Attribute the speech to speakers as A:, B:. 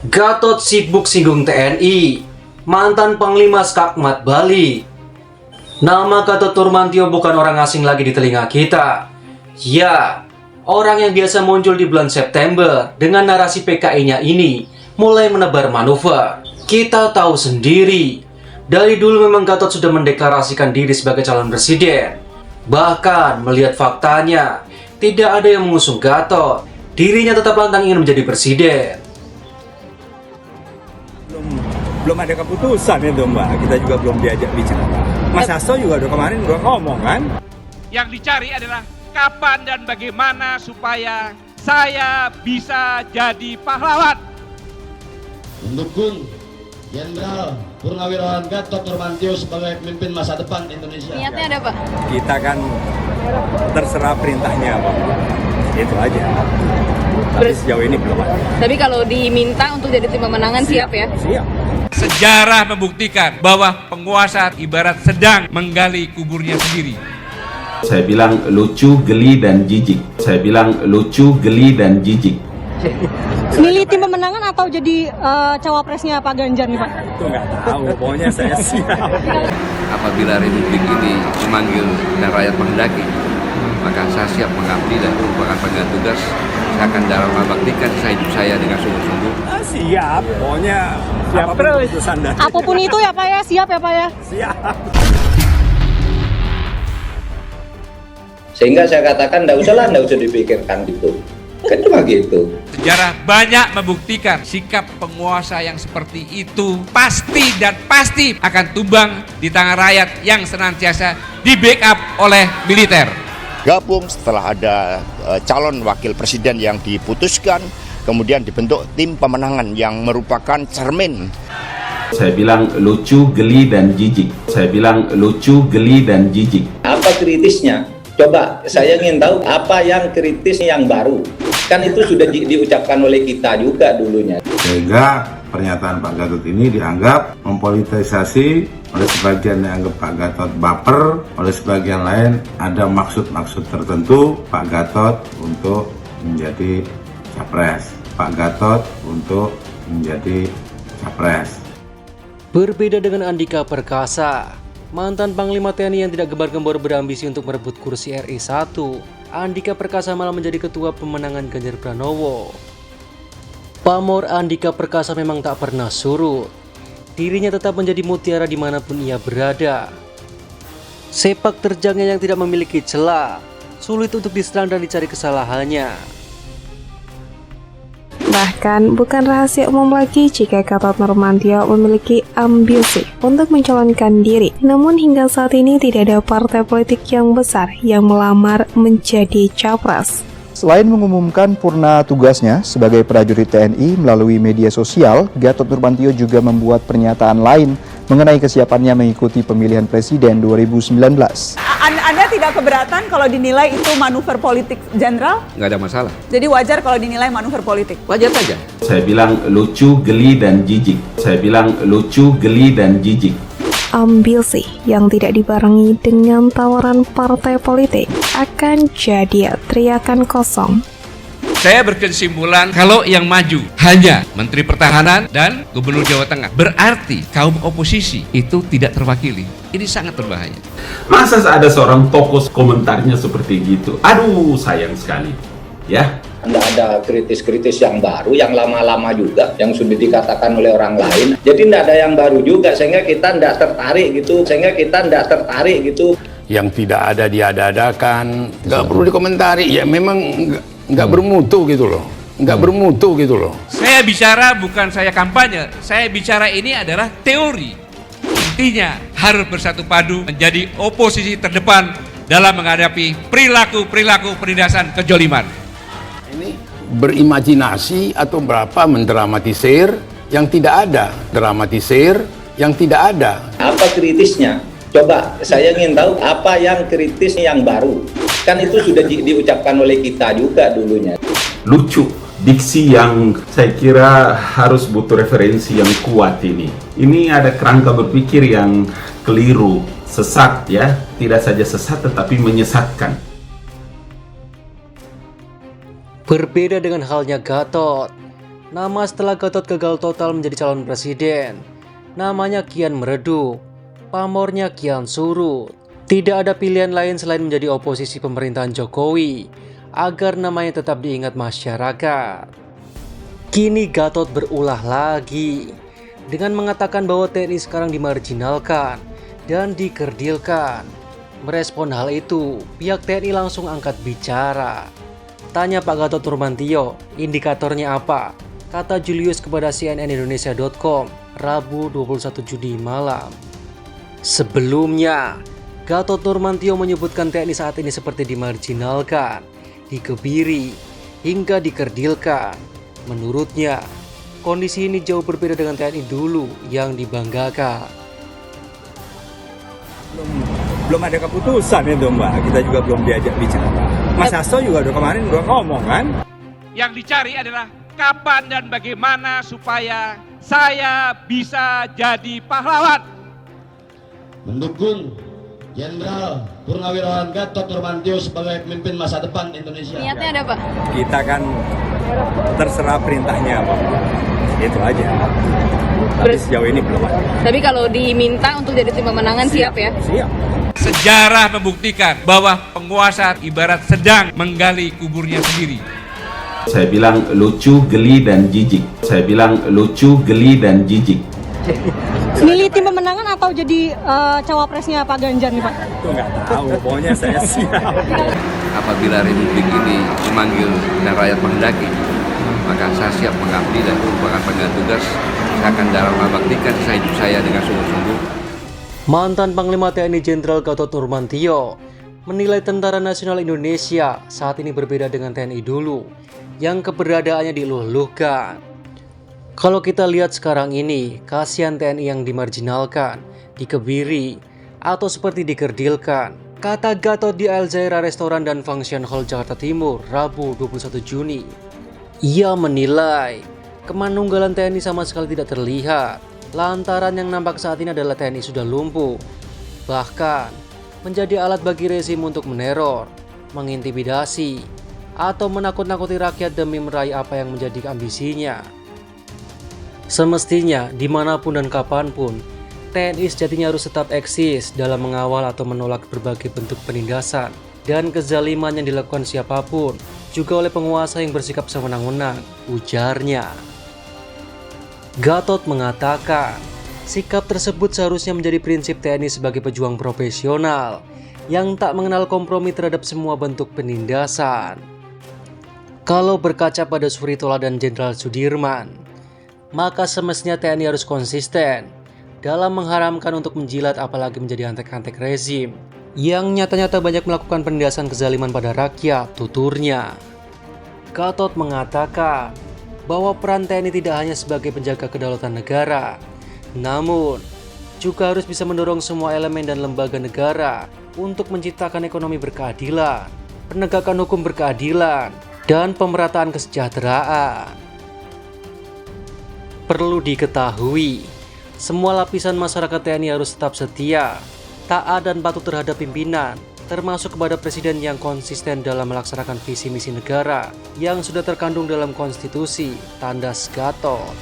A: Gatot sibuk singgung TNI, mantan Panglima Skakmat Bali. Nama Gatot Nurmantio bukan orang asing lagi di telinga kita. Ya, orang yang biasa muncul di bulan September dengan narasi PKI-nya ini mulai menebar manuver. Kita tahu sendiri, dari dulu memang Gatot sudah mendeklarasikan diri sebagai calon presiden. Bahkan melihat faktanya, tidak ada yang mengusung Gatot. Dirinya tetap lantang ingin menjadi presiden.
B: Belum ada keputusan itu Mbak, kita juga belum diajak bicara. Mas Hasto juga kemarin udah ngomong kan.
C: Yang dicari adalah kapan dan bagaimana supaya saya bisa jadi pahlawan.
D: Mendukung Jenderal Purnawirawan Gatot Nurmantio sebagai pemimpin masa depan Indonesia.
E: Niatnya ada Pak?
B: Kita kan terserah perintahnya Pak. Itu aja. Tapi sejauh ini belum ada.
E: Tapi kalau diminta untuk jadi tim pemenangan siap ya?
B: Siap.
C: Sejarah membuktikan bahwa penguasa ibarat sedang menggali kuburnya sendiri.
F: Saya bilang lucu, geli, dan jijik. Saya bilang lucu, geli, dan jijik.
G: Milih tim pemenangan atau jadi cawapresnya Pak Ganjar nih Pak?
B: Itu nggak tahu, pokoknya saya siap.
H: Apabila Republik ini memanggil dan rakyat menghendaki, maka saya siap mengabdi dan merupakan panggilan tugas. Saya akan dalam membaktikan hidup saya dengan sungguh-sungguh.
B: Siap, pokoknya siap keputusan dari.
G: Apapun itu ya Pak ya, siap ya Pak ya?
B: Siap.
I: Sehingga saya katakan nggak usah dipikirkan gitu. Kan cuma gitu.
C: Sejarah banyak membuktikan sikap penguasa yang seperti itu pasti dan pasti akan tumbang di tangan rakyat yang senantiasa di backup oleh militer.
J: Gabung setelah ada calon wakil presiden yang diputuskan, kemudian dibentuk tim pemenangan yang merupakan cermin.
F: Saya bilang lucu, geli, dan jijik. Saya bilang lucu, geli, dan jijik.
I: Apa kritisnya? Coba saya ingin tahu apa yang kritis yang baru. Kan itu sudah diucapkan oleh kita juga dulunya.
K: Sehingga pernyataan Pak Gatot ini dianggap mempolitisasi, oleh sebagian dianggap Pak Gatot baper, oleh sebagian lain ada maksud-maksud tertentu Pak Gatot untuk menjadi capres. Pak Gatot untuk menjadi capres.
A: Berbeda dengan Andika Perkasa, mantan Panglima TNI yang tidak gembar-gembor berambisi untuk merebut kursi RI 1, Andika Perkasa malah menjadi ketua pemenangan Ganjar Pranowo. Pamor Andika Perkasa memang tak pernah surut. Dirinya tetap menjadi mutiara dimanapun ia berada. Sepak terjangnya yang tidak memiliki celah, sulit untuk diserang dan dicari kesalahannya.
L: Bahkan bukan rahasia umum lagi jika Gatot Nurmantio memiliki ambisi untuk mencalonkan diri. Namun hingga saat ini tidak ada partai politik yang besar yang melamar menjadi capres.
M: Selain mengumumkan purna tugasnya sebagai prajurit TNI melalui media sosial, Gatot Nurmantio juga membuat pernyataan lain mengenai kesiapannya mengikuti pemilihan presiden 2019.
N: Anda tidak keberatan kalau dinilai itu manuver politik jenderal?
H: Nggak ada masalah.
N: Jadi wajar kalau dinilai manuver politik?
H: Wajar saja.
F: Saya bilang lucu, geli, dan jijik. Saya bilang lucu, geli, dan jijik.
L: Ambisi yang tidak dibarengi dengan tawaran partai politik akan jadi teriakan kosong.
C: Saya berkesimpulan kalau yang maju hanya Menteri Pertahanan dan Gubernur Jawa Tengah, berarti kaum oposisi itu tidak terwakili. Ini sangat berbahaya.
F: Masa ada seorang tokoh komentarnya seperti gitu? Aduh, sayang sekali. Ya.
I: Tidak ada kritis-kritis yang baru, yang lama-lama juga, yang sudah dikatakan oleh orang lain. Jadi tidak ada yang baru juga, sehingga kita tidak tertarik gitu.
D: Yang tidak ada diada-adakan, nggak perlu dikomentari. Ya memang nggak bermutu gitu loh. Nggak bermutu gitu loh.
C: Saya bicara bukan saya kampanye, saya bicara ini adalah teori. Intinya harus bersatu padu menjadi oposisi terdepan dalam menghadapi perilaku penindasan kejoliman.
D: Ini berimajinasi atau berapa mendramatisir yang tidak ada. Dramatisir yang tidak ada.
I: Apa kritisnya? Coba saya ingin tahu apa yang kritis yang baru. Kan itu sudah diucapkan oleh kita juga dulunya.
F: Lucu, diksi yang saya kira harus butuh referensi yang kuat ini. Ini ada kerangka berpikir yang keliru, sesat ya. Tidak saja sesat tetapi menyesatkan.
A: Berbeda dengan halnya Gatot, Nama setelah Gatot gagal total menjadi calon presiden, namanya kian meredup, pamornya kian surut. Tidak ada pilihan lain selain menjadi oposisi pemerintahan Jokowi agar namanya tetap diingat masyarakat. Kini Gatot berulah lagi dengan mengatakan bahwa TNI sekarang dimarginalkan dan dikerdilkan. Merespon hal itu, pihak TNI langsung angkat bicara. Tanya Pak Gatot Nurmantio, indikatornya apa? Kata Julius kepada cnnindonesia.com, Rabu 21 Juni malam. Sebelumnya, Gatot Nurmantio menyebutkan TNI saat ini seperti dimarginalkan, dikebiri, hingga dikerdilkan. Menurutnya, kondisi ini jauh berbeda dengan TNI dulu yang dibanggakan.
B: Belum ada keputusan itu Mbak, kita juga belum diajak bicara. Mas Hasto juga kemarin udah ngomong kan.
C: Yang dicari adalah kapan dan bagaimana supaya saya bisa jadi pahlawan.
O: Mendukung Jenderal Purnawirawan Gatot Nurmantio sebagai pemimpin masa depan Indonesia.
E: Niatnya ada, Pak?
B: Kita kan terserah perintahnya Pak. Itu aja. Tapi sejauh ini belum ada.
E: Tapi kalau diminta untuk jadi tim pemenangan siap ya?
B: Siap.
C: Sejarah membuktikan bahwa penguasa ibarat sedang menggali kuburnya sendiri.
F: Saya bilang lucu, geli, dan jijik. Saya bilang lucu, geli, dan jijik.
G: Milih tim pemenangan atau jadi cawapresnya Pak Ganjar nih Pak?
B: Itu nggak tahu, pokoknya saya siap.
H: Apabila Republik ini memanggil dan rakyat menghendaki, maka saya siap mengabdi dan itu merupakan panggilan tugas. Saya akan dharma baktikan sisa hidup saya dengan sungguh-sungguh.
A: Mantan Panglima TNI Jenderal Gatot Nurmantio menilai Tentara Nasional Indonesia saat ini berbeda dengan TNI dulu yang keberadaannya diluluhkan. Kalau kita lihat sekarang ini, kasihan TNI yang dimarginalkan, dikebiri, atau seperti dikerdilkan. Kata Gatot di Al Zaira Restoran dan Function Hall Jakarta Timur, Rabu 21 Juni. Ia menilai kemanunggalan TNI sama sekali tidak terlihat, lantaran yang nampak saat ini adalah TNI sudah lumpuh, bahkan menjadi alat bagi rezim untuk meneror, mengintimidasi, atau menakut-nakuti rakyat demi meraih apa yang menjadi ambisinya. Semestinya, dimanapun dan kapanpun, TNI sejatinya harus tetap eksis dalam mengawal atau menolak berbagai bentuk penindasan dan kezaliman yang dilakukan siapapun, juga oleh penguasa yang bersikap sewenang-wenang, ujarnya. Gatot mengatakan, sikap tersebut seharusnya menjadi prinsip TNI sebagai pejuang profesional yang tak mengenal kompromi terhadap semua bentuk penindasan. Kalau berkaca pada Suritola dan Jenderal Sudirman, maka semestinya TNI harus konsisten dalam mengharamkan untuk menjilat apalagi menjadi antek-antek rezim yang nyata-nyata banyak melakukan penindasan kezaliman pada rakyat, tuturnya. Gatot mengatakan bahwa peran TNI tidak hanya sebagai penjaga kedaulatan negara, namun juga harus bisa mendorong semua elemen dan lembaga negara untuk menciptakan ekonomi berkeadilan, penegakan hukum berkeadilan, dan pemerataan kesejahteraan. Perlu diketahui, semua lapisan masyarakat TNI harus tetap setia, taat dan patuh terhadap pimpinan, termasuk kepada presiden yang konsisten dalam melaksanakan visi misi negara yang sudah terkandung dalam konstitusi, tandas Gatot.